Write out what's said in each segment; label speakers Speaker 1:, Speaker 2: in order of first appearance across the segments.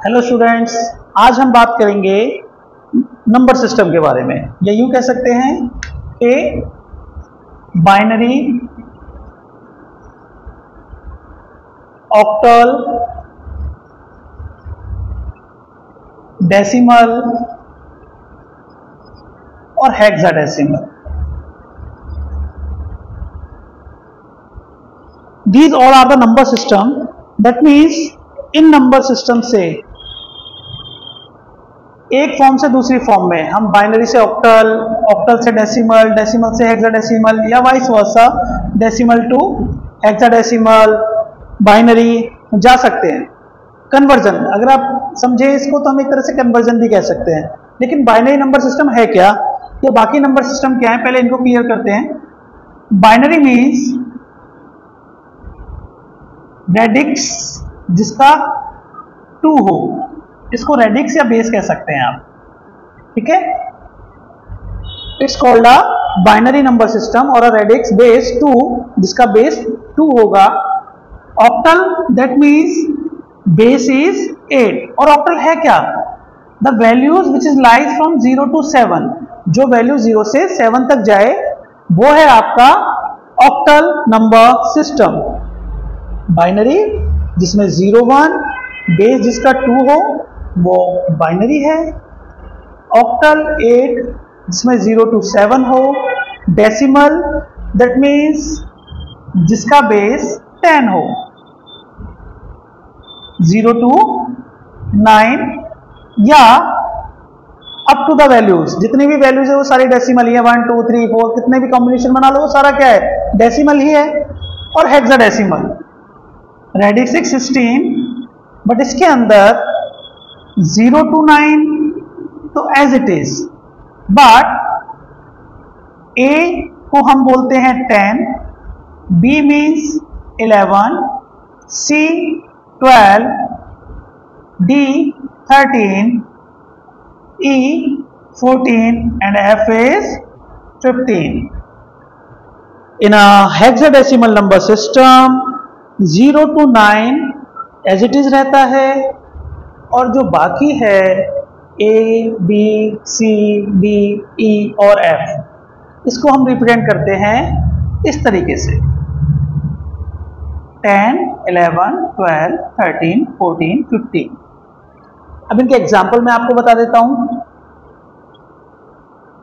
Speaker 1: Hello students, आज हम बात करेंगे नंबर सिस्टम के बारे में, या यूं कह सकते हैं कि बाइनरी, ऑक्टल, डेसिमल और hexadecimal. These all are the number system. That means in number system से एक फॉर्म से दूसरी फॉर्म में हम बाइनरी से ऑक्टल, ऑक्टल से डेसिमल, डेसिमल से हेक्साडेसिमल या vice versa, decimal to hexadecimal, binary जा सकते हैं। कन्वर्जन, अगर आप समझे इसको तो हम एक तरह से कन्वर्जन भी कह सकते हैं। लेकिन बाइनरी नंबर सिस्टम है क्या, या बाकी नंबर सिस्टम क्या है, पहले इनको क्लियर करते हैं। बाइनरी मीन्स रेडिक्स जिसका 2 हो, इसको रेडिक्स या बेस कह सकते हैं आप, ठीक है। It's called a binary number system और अ रेडिक्स बेस 2 जिसका बेस 2 होगा। Octal that means base is 8, और ऑक्टल है क्या, the values which is lies from 0 to 7, जो वैल्यू 0 से 7 तक जाए वो है आपका ऑक्टल नंबर सिस्टम। बाइनरी जिसमें 0 1, बेस जिसका 2 हो वो बाइनरी है। ऑक्टल 8 जिसमें 0 to 7 हो। डेसिमल दैट मीन्स जिसका बेस 10 हो। 0 to 9 या अप टू द वैल्यूज, जितनी भी वैल्यूज है वो सारी डेसिमल ही है। 1 2 3 4 कितने भी कॉम्बिनेशन बना लो वो सारा क्या है, डेसिमल ही है। और हेक्साडेसिमल रेडिक्स 16, बट इसके अंदर 0 to 9 तो as it is, but A को हम बोलते हैं 10, B means 11, C 12, D 13, E 14 and F is 15. In a hexadecimal number system 0 to 9 as it is रहता है, और जो बाकी है A, B, C, D, E और F, इसको हम रिप्रेजेंट करते हैं इस तरीके से 10, 11, 12, 13, 14, 15। अब इनके एग्जाम्पल मैं आपको बता देता हूं।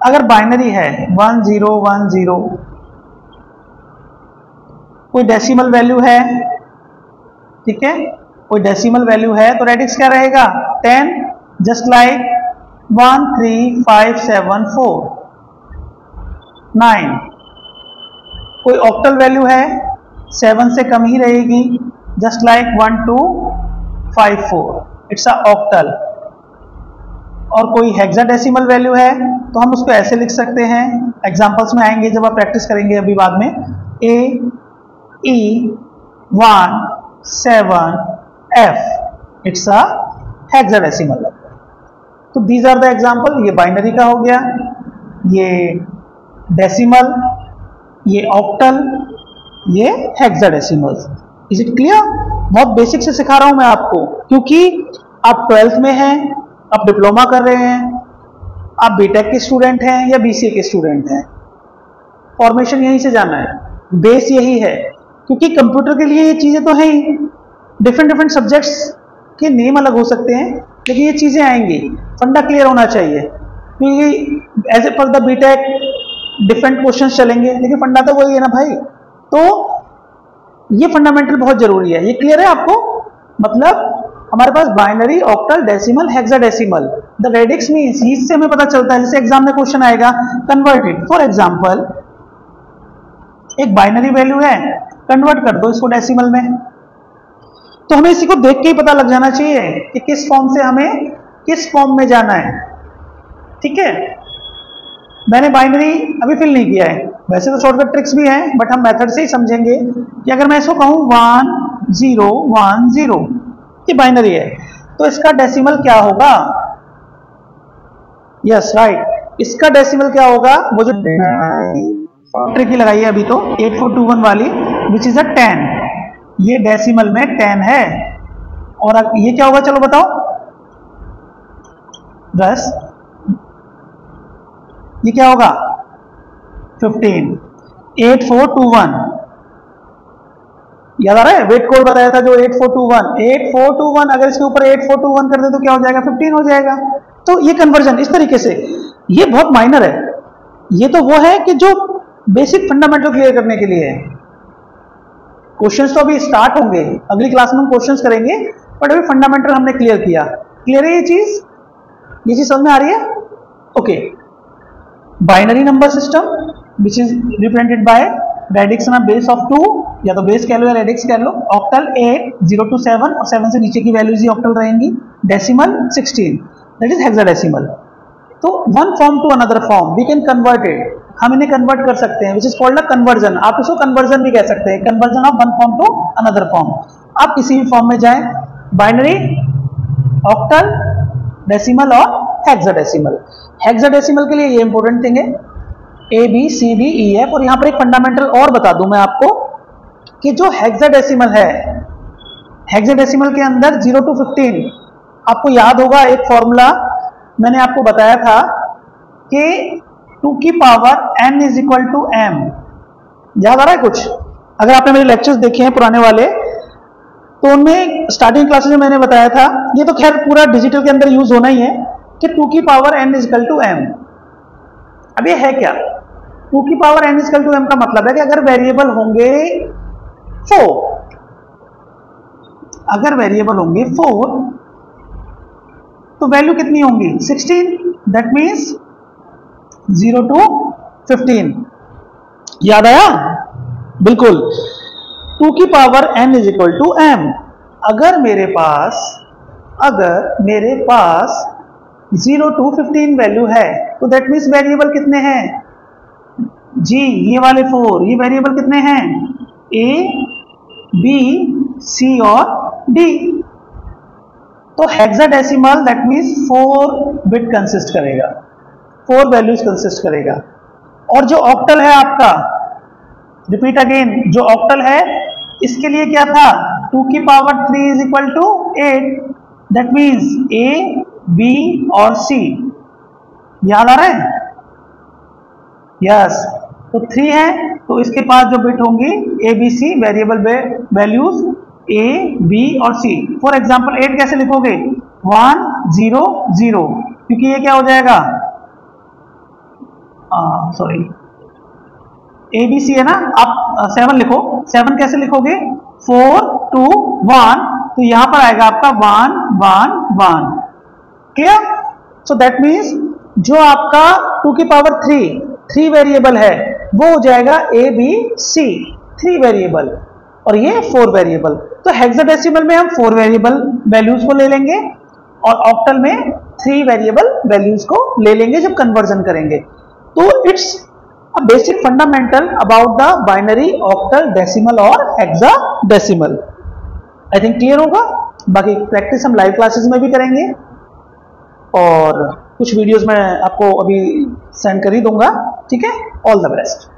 Speaker 1: अगर बाइनरी है 1 0 1 0, कोई डेसिमल वैल्यू है, ठीक है, कोई डेसिमल वैल्यू है तो रेडिक्स क्या रहेगा 10, जस्ट लाइक 1 3 5 7 4 9। कोई ऑक्टल वैल्यू है 7 से कम ही रहेगी, just like 1 2 5 4, it's a octal. और कोई हेक्साडेसिमल वैल्यू है तो हम उसको ऐसे लिख सकते हैं, एग्जांपल्स में आएंगे जब आप प्रैक्टिस करेंगे अभी बाद में। A E 1 7 F, it's a hexadecimal. तो दीज आर द एग्जांपल। ये बाइनरी का हो गया, ये डेसिमल, ये ऑक्टल, ये हेक्साडेसिमल। Is it clear? बहुत बेसिक से सिखा रहा हूं मैं आपको, क्योंकि आप 12th में हैं, आप डिप्लोमा कर रहे हैं, आप बीटेक के स्टूडेंट हैं या बीसीए के स्टूडेंट हैं। फॉर्मेशन यहीं से जाना है, बेस यही है, क्योंकि कंप्यूटर के लिए ये चीजें तो हैं ही। डिफरेंट सब्जेक्ट्स के नेम अलग हो सकते हैं, लेकिन ये चीजें आएंगी। फंडा क्लियर होना चाहिए, क्योंकि एज ए पर द बीटेक डिफरेंट क्वेश्चंस चलेंगे, लेकिन फंडा तो वही है ना भाई। तो ये फंडामेंटल बहुत जरूरी है। ये क्लियर है आपको? मतलब हमारे पास binary, octal, decimal, hexadecimal, the radix means, इससे हमें पता चलता है। जैसे एग्जाम में क्वेश्चन आएगा कन्वर्टेड, फॉर एग्जांपल एक बाइनरी वैल्यू है, कन्वर्ट कर दो इसको डेसिमल में, तो हमें इसी को देख के ही पता लग जाना चाहिए कि किस फॉर्म से हमें किस फॉर्म में जाना है, ठीक है। मैंने बाइनरी अभी फिल नहीं किया है, वैसे तो शॉर्टकट ट्रिक्स भी हैं, बट हम मेथड से ही समझेंगे कि अगर मैं इसको कहूं 1 0 1 0, ये बाइनरी है, तो इसका डेसिमल क्या होगा? यस राइट, इसका डेसिमल क्या होगा? वो जो ट्रिक ही लगाई है अभी तो 8421 वाली, विच इज अ 10, ये डेसिमल में 10 है। और ये क्या होगा, चलो बताओ, 10, ये क्या होगा 15, 8421, याद आ रहा है वेट कोड बताया था जो 8421 अगर इसके ऊपर 8421 कर दे तो क्या हो जाएगा 15 हो जाएगा। तो ये कन्वर्जन इस तरीके से, ये बहुत माइनर है, ये तो वो है कि जो बेसिक फंडामेंटल क्लियर करने के लिए है। क्वेश्चंस तो अभी स्टार्ट होंगे, अगली क्लास में हम क्वेश्चंस करेंगे, बट अभी फंडामेंटल हमने क्लियर किया। क्लियर है ये चीज समझ में आ रही है? Okay. Binary number system which is represented by radix on base of 2, या तो बेस कह लो या रेडिक्स कह लो। ऑक्टल 8, 0 to 7 और 7 से नीचे की वैल्यूज ही ऑक्टल रहेंगी। Decimal 16, that is hexadecimal. तो one form to another form we can convert it, हम इन्हें कन्वर्ट कर सकते हैं, which is called a conversion. आप इसको कन्वर्जन भी कह सकते हैं, conversion of one form to another form. आप किसी भी फॉर्म में जाएं, बाइनरी, ऑक्टल, डेसिमल और हेक्साडेसिमल। हेक्साडेसिमल के लिए ये इंपॉर्टेंट थिंग है A B C D E F। और यहां पर एक फंडामेंटल और बता दूं मैं आपको कि जो हेक्साडेसिमल है, हेक्साडेसिमल के अंदर 0 to 15, आपको याद होगा एक फॉर्मूला मैंने आपको बताया था कि 2 की power n is equal to m। याद आ रहा है कुछ? अगर आपने मेरे लेक्चर्स देखे हैं पुराने वाले तो उनमें स्टार्टिंग क्लासेस में मैंने बताया था, ये तो खैर पूरा डिजिटल के अंदर यूज होना ही है, कि 2 की power n is equal to m। अब ये है क्या? 2 की power n is equal to m का मतलब है कि अगर वेरिएबल होंगे 4, अगर वेरिएबल होंगे 4 तो वैल्यू कितनी होंगी 16, दैट मीन्स 0 to 15। याद आया? बिल्कुल। 2 की power n is equal to m। अगर मेरे पास 0 to 15 वैल्यू है तो दैट मीन्स वेरिएबल कितने हैं जी, ये वाले 4, ये वेरिएबल कितने हैं A, B, C और D। तो hexadecimal that means 4 bit consist करेगा, 4 वैल्यूज कंसिस्ट करेगा। और जो ऑक्टल है आपका, रिपीट अगेन, जो ऑक्टल है इसके लिए क्या था 2 की power 3 is equal to 8, that means A, B और C। याद आ रहा है? यस। तो 3 है तो इसके पास जो बिट होंगी A, B, C variable values A, B और C। फॉर एग्जाम्पल 8 कैसे लिखोगे 1 0 0, क्योंकि ये क्या हो जाएगा सॉरी A, B, C है ना। आप 7 लिखो, 7 कैसे लिखोगे 4 2 1, तो यहां पर आएगा आपका 1 1 1। क्लियर? सो दैट मीन्स जो आपका 2 की पावर 3 वेरिएबल है वो हो जाएगा A, B, C, 3 वेरिएबल, और ये 4 वेरिएबल। तो हेक्साडेसिमल में हम 4 वेरिएबल वैल्यूज को ले लेंगे और ऑक्टल में 3 वेरिएबल वैल्यूज को ले लेंगे जब कन्वर्जन करेंगे। तो it's a basic fundamental about the binary, octal, decimal और हेक्साडेसिमल। आई थिंक क्लियर होगा। बाकी प्रैक्टिस हम लाइव क्लासेस में भी करेंगे और कुछ वीडियोस मैं आपको अभी सेंड कर ही दूंगा। ठीक है, ऑल द बेस्ट।